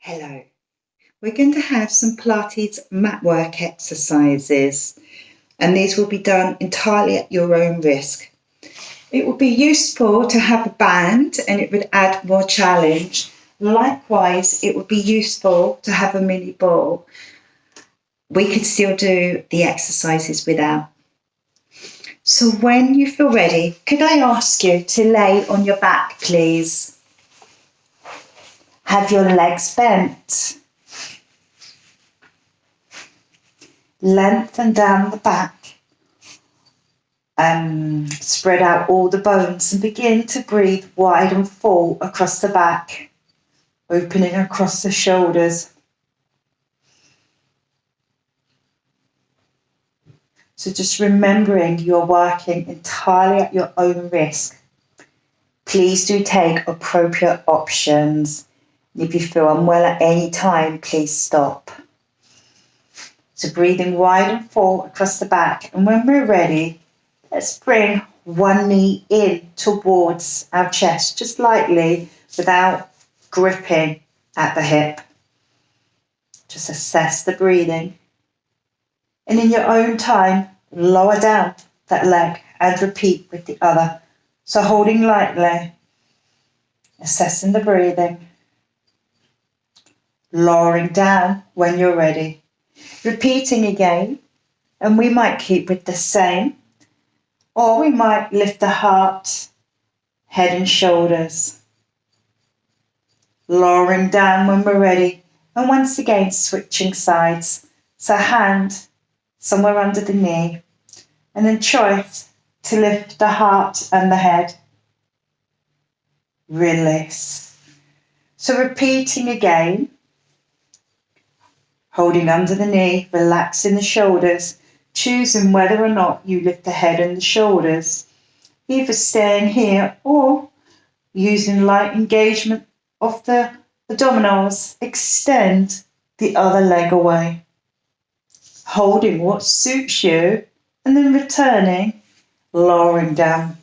Hello. We're going to have some Pilates Matwork exercises, and these will be done entirely at your own risk. It would be useful to have a band and it would add more challenge. Likewise, it would be useful to have a mini ball. We could still do the exercises without. So when you feel ready, could I ask you to lay on your back, please? Have your legs bent. Lengthen down the back. Spread out all the bones and begin to breathe wide and full across the back, opening across the shoulders. So just remembering you're working entirely at your own risk. Please do take appropriate options. If you feel unwell at any time, please stop. So breathing wide and full across the back. And when we're ready, let's bring one knee in towards our chest, just lightly, without gripping at the hip. Just assess the breathing. And in your own time, lower down that leg and repeat with the other. So holding lightly, assessing the breathing, lowering down when you're ready. Repeating again, and we might keep with the same, or we might lift the heart, head and shoulders. Lowering down when we're ready, and once again switching sides. So hand somewhere under the knee, and then choice to lift the heart and the head. Release. So repeating again, holding under the knee, relaxing the shoulders, choosing whether or not you lift the head and the shoulders, either staying here or using light engagement of the abdominals, extend the other leg away, holding what suits you, and then returning, lowering down.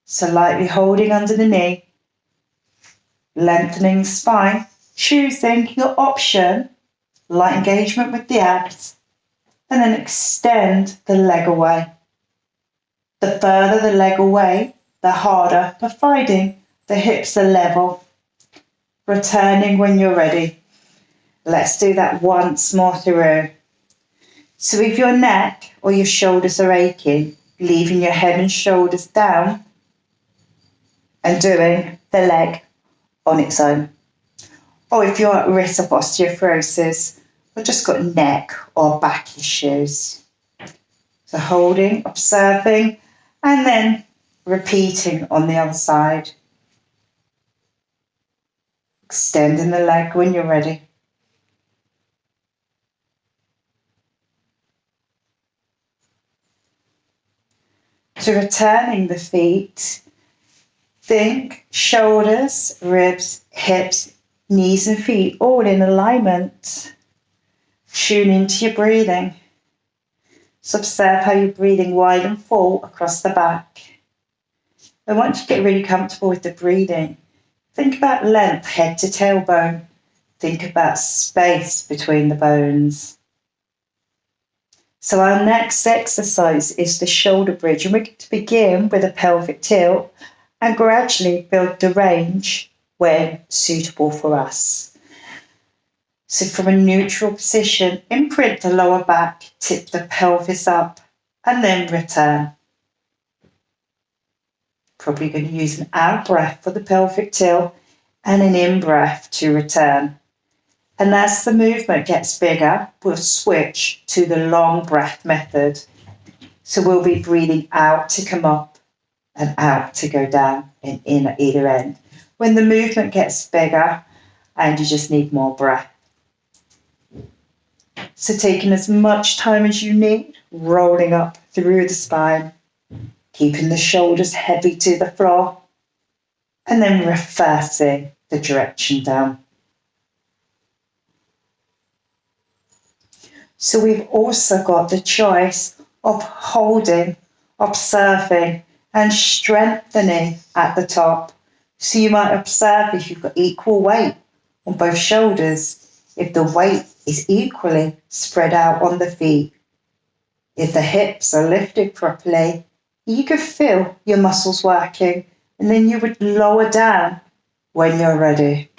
So lightly holding under the knee, lengthening the spine, choosing your option, light engagement with the abs, and then extend the leg away. The further the leg away, the harder, providing the hips are level. Returning when you're ready. Let's do that once more through. So if your neck or your shoulders are aching, leaving your head and shoulders down and doing the leg on its own. Or if you're at risk of osteoporosis, or just got neck or back issues. So holding, observing, and then repeating on the other side. Extending the leg when you're ready. So returning the feet, think shoulders, ribs, hips, knees and feet all in alignment. Tune into your breathing. So observe how you're breathing wide and full across the back. And once you get really comfortable with the breathing, think about length, head to tailbone. Think about space between the bones. So our next exercise is the shoulder bridge. And we're going to begin with a pelvic tilt and gradually build the range when suitable for us. So from a neutral position, imprint the lower back, tip the pelvis up, and then return. Probably going to use an out breath for the pelvic tilt and an in breath to return. And as the movement gets bigger, we'll switch to the long breath method. So we'll be breathing out to come up and out to go down and in at either end. When the movement gets bigger and you just need more breath. So taking as much time as you need, rolling up through the spine, keeping the shoulders heavy to the floor, and then reversing the direction down. So we've also got the choice of holding, observing, and strengthening at the top. So you might observe if you've got equal weight on both shoulders, if the weight is equally spread out on the feet, if the hips are lifted properly, you could feel your muscles working, and then you would lower down when you're ready.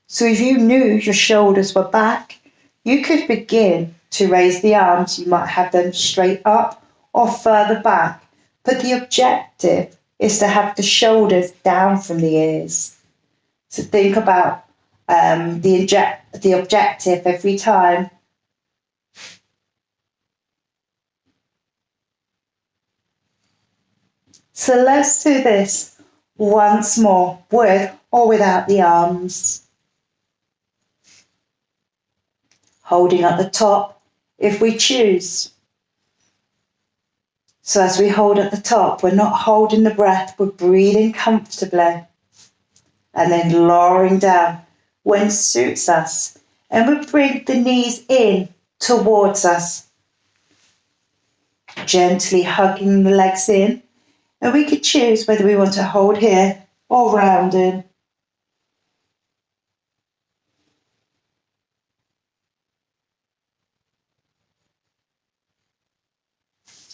So if you knew your shoulders were back, you could begin to raise the arms. You might have them straight up or further back, but the objective is to have the shoulders down from the ears. So think about the objective every time. So let's do this once more, with or without the arms. Holding at the top if we choose. So as we hold at the top, we're not holding the breath, we're breathing comfortably. And then lowering down when suits us. And we bring the knees in towards us. Gently hugging the legs in. And we could choose whether we want to hold here or round in.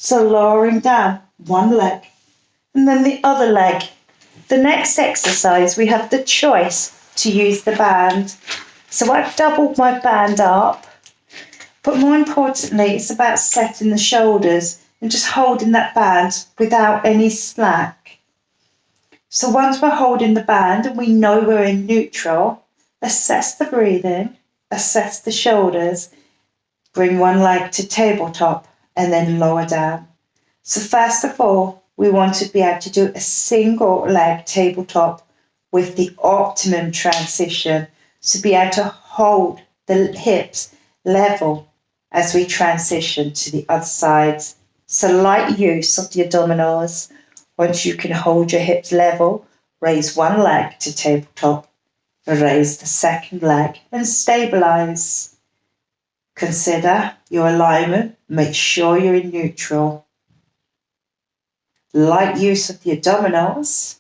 So lowering down one leg and then the other leg. The next exercise, we have the choice to use the band. So I've doubled my band up, but more importantly, it's about setting the shoulders and just holding that band without any slack. So once we're holding the band and we know we're in neutral, assess the breathing, assess the shoulders, bring one leg to tabletop and then lower down. So first of all, we want to be able to do a single leg tabletop with the optimum transition. So be able to hold the hips level as we transition to the other side. So light use of the abdominals. Once you can hold your hips level, raise one leg to tabletop, raise the second leg and stabilize. Consider your alignment, make sure you're in neutral. Light use of the abdominals,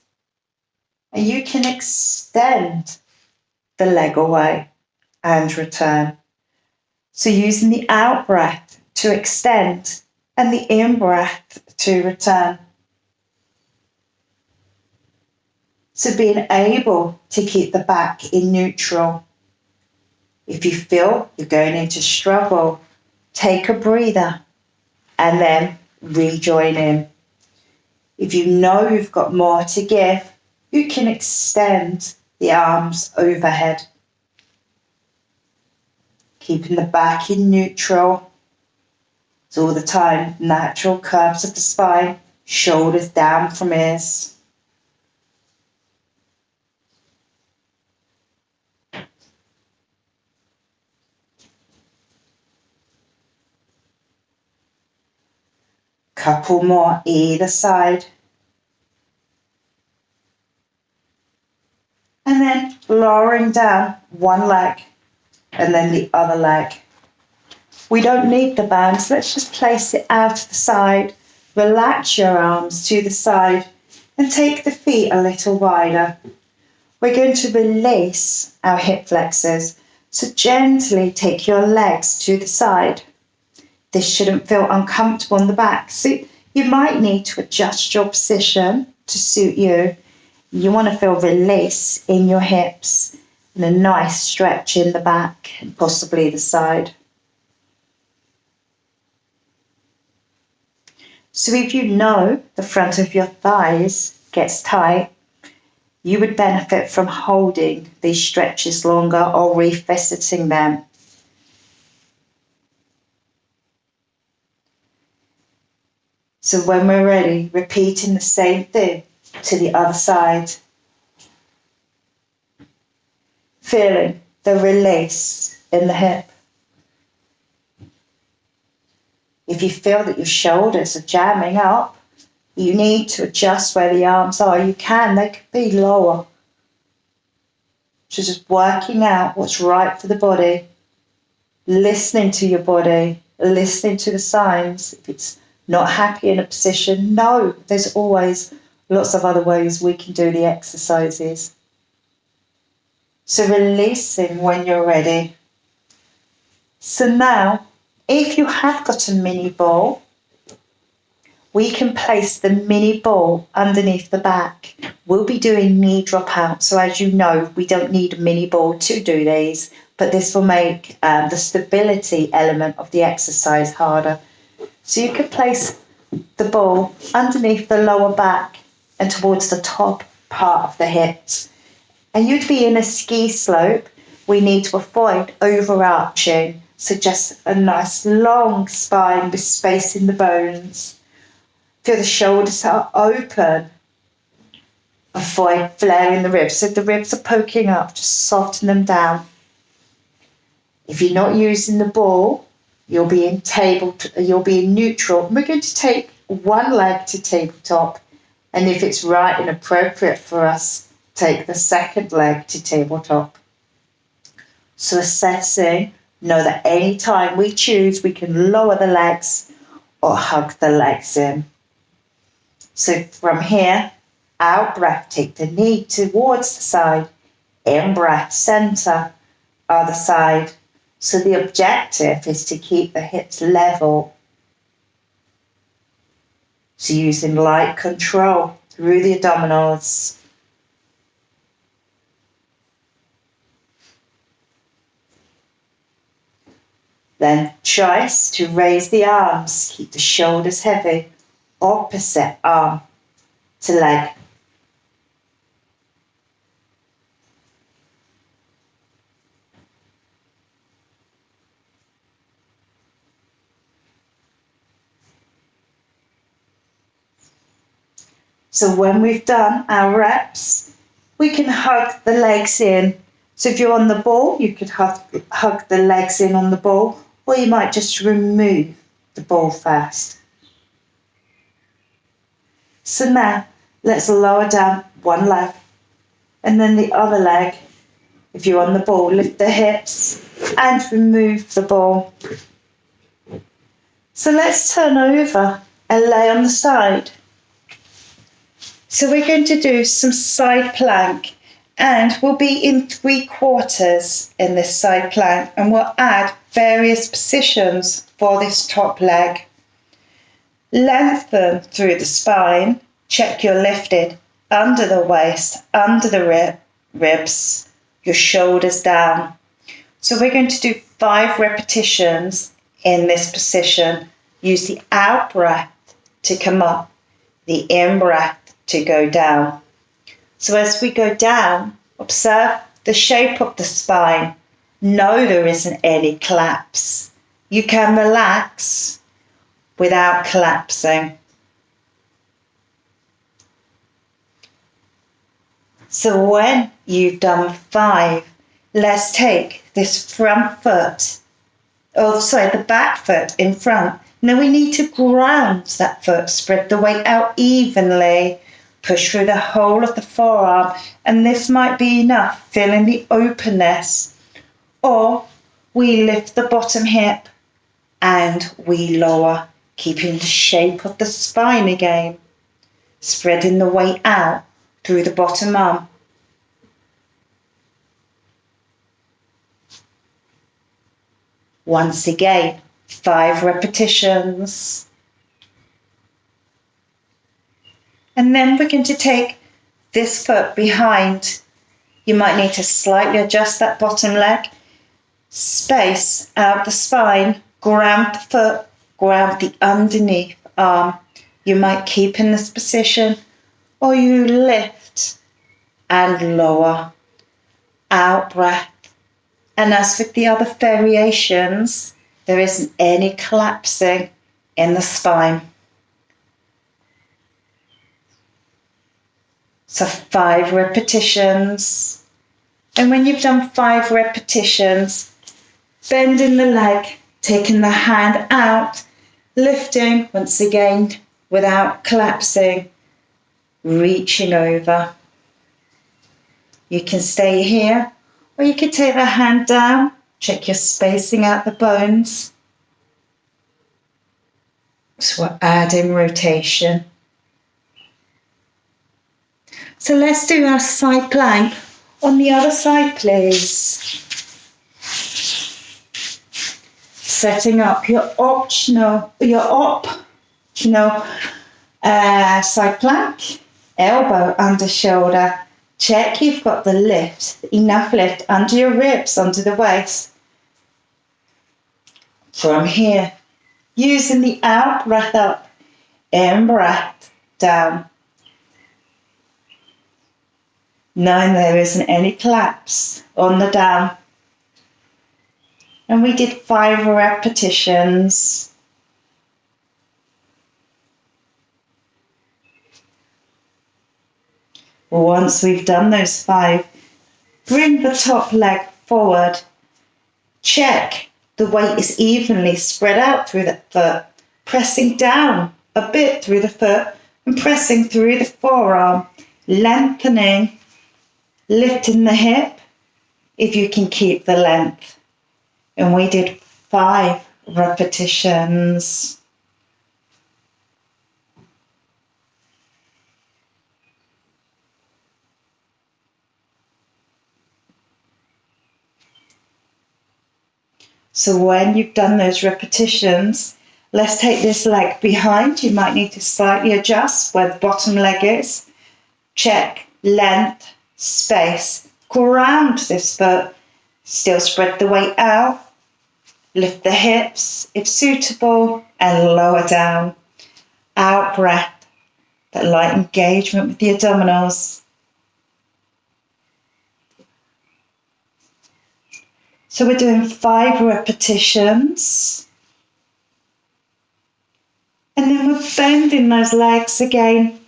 and you can extend the leg away and return. So using the out breath to extend and the in breath to return. So being able to keep the back in neutral. If you feel you're going into struggle, take a breather and then rejoin in. If you know you've got more to give, you can extend the arms overhead. Keeping the back in neutral. So all the time, natural curves of the spine, shoulders down from ears. Couple more either side. And then lowering down one leg and then the other leg. We don't need the band, so let's just place it out to the side. Relax your arms to the side and take the feet a little wider. We're going to release our hip flexors, so gently take your legs to the side. This shouldn't feel uncomfortable on the back, so you might need to adjust your position to suit you. You want to feel release in your hips and a nice stretch in the back and possibly the side. So if you know the front of your thighs gets tight, you would benefit from holding these stretches longer or revisiting them. So when we're ready, repeating the same thing to the other side. Feeling the release in the hip. If you feel that your shoulders are jamming up, you need to adjust where the arms are. You can, they could be lower. So just working out what's right for the body, listening to your body, listening to the signs. If it's Not happy in a position? No, there's always lots of other ways we can do the exercises. So releasing when you're ready. So now, if you have got a mini ball, we can place the mini ball underneath the back. We'll be doing knee drop out. So as you know, we don't need a mini ball to do these, but this will make the stability element of the exercise harder. So you could place the ball underneath the lower back and towards the top part of the hips. And you'd be in a ski slope. We need to avoid overarching. So just a nice long spine with space in the bones. Feel the shoulders are open. Avoid flaring the ribs. So if the ribs are poking up, just soften them down. If you're not using the ball, you'll be in neutral. We're going to take one leg to tabletop, and if it's right and appropriate for us, take the second leg to tabletop. So assessing, know that any time we choose, we can lower the legs or hug the legs in. So from here, out breath, take the knee towards the side, in breath, center, other side. So the objective is to keep the hips level. So using light control through the abdominals. Then choice to raise the arms, keep the shoulders heavy, opposite arm to leg. So when we've done our reps, we can hug the legs in. So if you're on the ball, you could hug the legs in on the ball, or you might just remove the ball first. So now let's lower down one leg and then the other leg. If you're on the ball, lift the hips and remove the ball. So let's turn over and lay on the side. So we're going to do some side plank, and we'll be in 3/4 in this side plank, and we'll add various positions for this top leg. Lengthen through the spine, check you're lifted under the waist, under the ribs, your shoulders down. So we're going to do 5 repetitions in this position. Use the out breath to come up, the in breath to go down. So as we go down, observe the shape of the spine. No, there isn't any collapse. You can relax without collapsing. So when you've done 5, let's take this front foot, the back foot in front. Now we need to ground that foot, spread the weight out evenly, push through the whole of the forearm, and this might be enough, feeling the openness. Or we lift the bottom hip and we lower, keeping the shape of the spine again, spreading the weight out through the bottom arm. Once again, 5 repetitions. And then we're going to take this foot behind. You might need to slightly adjust that bottom leg. Space out the spine, ground the foot, ground the underneath arm. You might keep in this position, or you lift and lower. Out breath. And as with the other variations, there isn't any collapsing in the spine. So 5 repetitions. And when you've done 5 repetitions, bending the leg, taking the hand out, lifting once again without collapsing, reaching over. You can stay here, or you can take the hand down, check you're spacing out the bones. So we're adding rotation. So let's do our side plank on the other side, please. Setting up your optional side plank, elbow under shoulder. Check you've got the lift, enough lift under your ribs, under the waist. From here, using the out breath up, in breath down. Knowing there isn't any collapse on the down. And we did 5 repetitions. Once we've done those 5, bring the top leg forward. Check the weight is evenly spread out through the foot, pressing down a bit through the foot and pressing through the forearm, lengthening, lifting the hip if you can keep the length. And we did 5 repetitions. So when you've done those repetitions, let's take this leg behind. You might need to slightly adjust where the bottom leg is. Check length, space. Ground this foot. Still spread the weight out. Lift the hips if suitable and lower down. Out breath. That light engagement with the abdominals. So we're doing 5 repetitions. And then we're bending those legs again.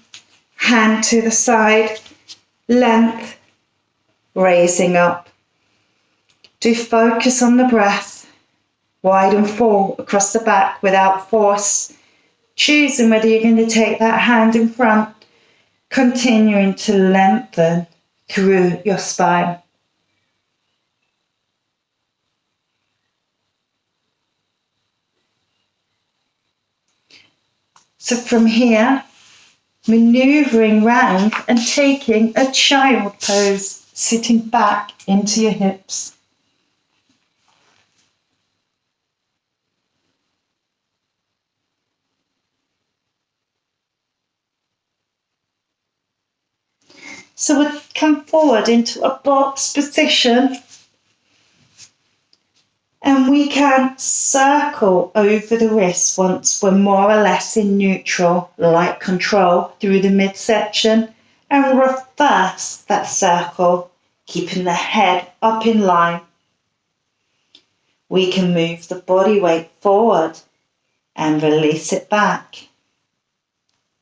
Hand to the side. Length. Raising up. Do focus on the breath. Wide and full across the back without force. Choosing whether you're going to take that hand in front. Continuing to lengthen through your spine. So from here, maneuvering round and taking a child pose, sitting back into your hips. So we'll come forward into a box position. And we can circle over the wrists once we're more or less in neutral, light control through the midsection, and reverse that circle, keeping the head up in line. We can move the body weight forward and release it back,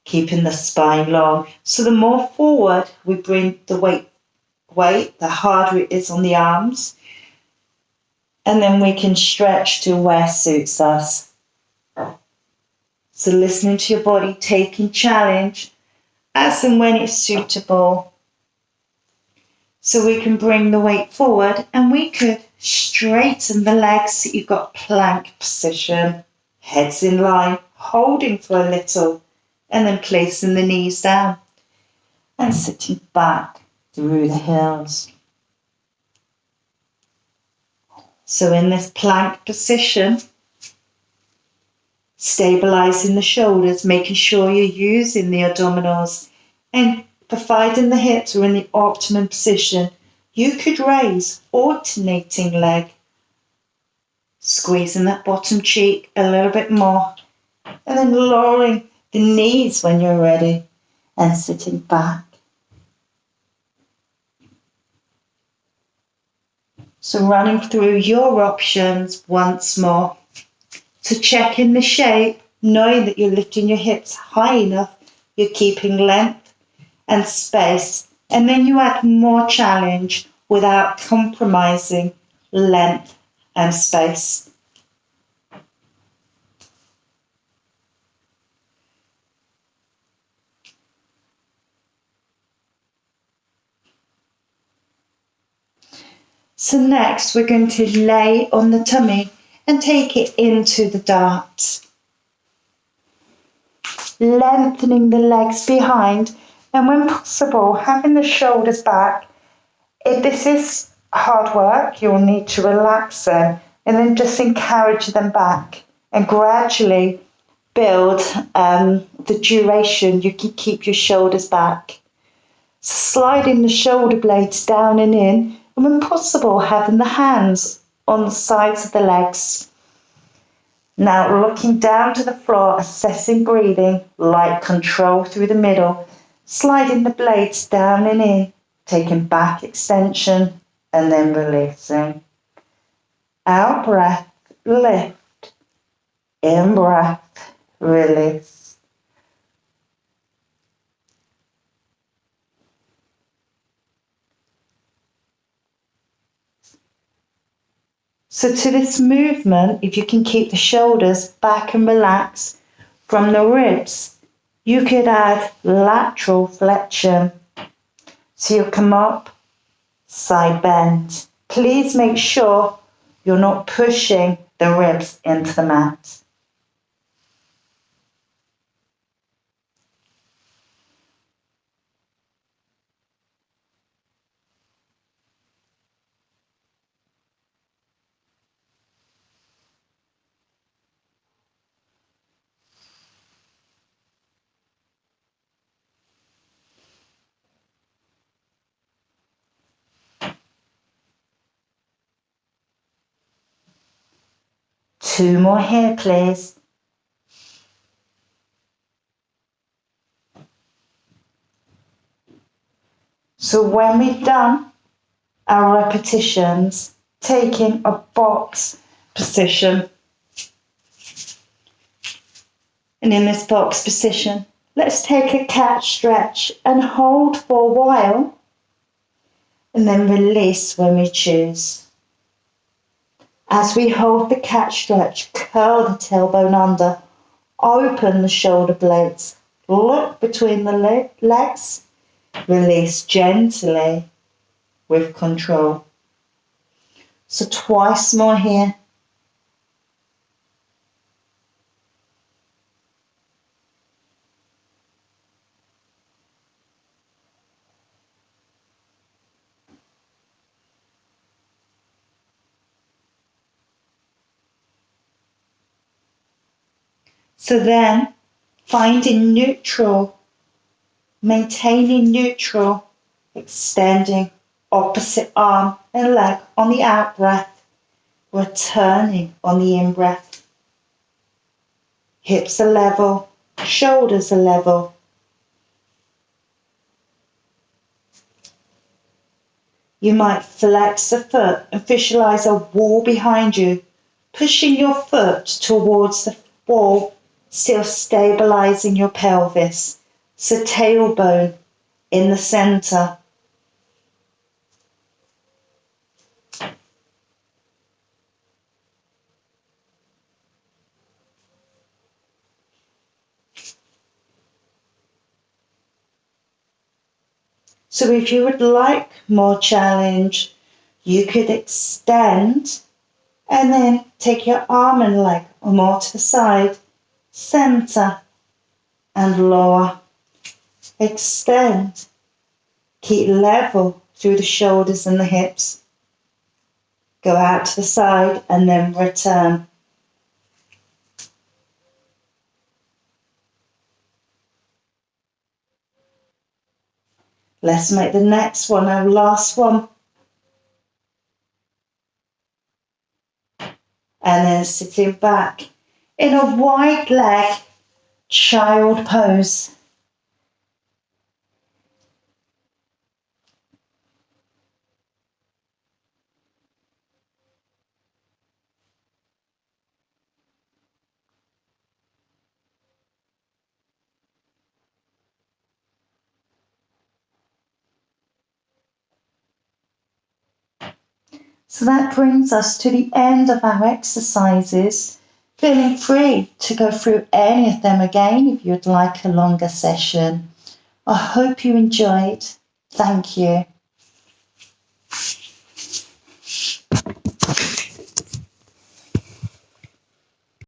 keeping the spine long. So the more forward we bring the weight, the harder it is on the arms. And then we can stretch to where suits us. So listening to your body, taking challenge as and when it's suitable. So we can bring the weight forward and we could straighten the legs so you've got plank position. Heads in line, holding for a little and then placing the knees down and sitting back through the heels. So in this plank position, stabilizing the shoulders, making sure you're using the abdominals and providing the hips are in the optimum position. You could raise alternating leg, squeezing that bottom cheek a little bit more and then lowering the knees when you're ready and sitting back. So running through your options once more. So checking the shape, knowing that you're lifting your hips high enough, you're keeping length and space. And then you add more challenge without compromising length and space. So next we're going to lay on the tummy and take it into the dart. lengthening the legs behind, and when possible, having the shoulders back. If this is hard work, you'll need to relax them and then just encourage them back and gradually build the duration. You can keep your shoulders back. Sliding the shoulder blades down and in, and when possible, having the hands on the sides of the legs. Now looking down to the floor, assessing breathing, light control through the middle, sliding the blades down and in, taking back extension and then releasing. Out breath, lift. In breath, release. So to this movement, if you can keep the shoulders back and relax from the ribs, you could add lateral flexion. So you'll come up, side bend. Please make sure you're not pushing the ribs into the mat. Two more here, please. So when we've done our repetitions, taking a box position. And in this box position, let's take a cat stretch and hold for a while and then release when we choose. As we hold the cat stretch, curl the tailbone under, open the shoulder blades, look between the legs, release gently with control. So twice more here. So then, finding neutral, maintaining neutral, extending opposite arm and leg on the out breath, returning on the in breath. Hips are level, shoulders are level. You might flex the foot and visualize a wall behind you, pushing your foot towards the wall, still stabilizing your pelvis. So tailbone in the center. So if you would like more challenge, you could extend and then take your arm and leg more to the side, center and lower. Extend. Keep level through the shoulders and the hips. Go out to the side and then return. Let's make the next one our last one. And then sitting back in a wide leg child pose. So that brings us to the end of our exercises. Feeling free to go through any of them again if you'd like a longer session. I hope you enjoyed. Thank you.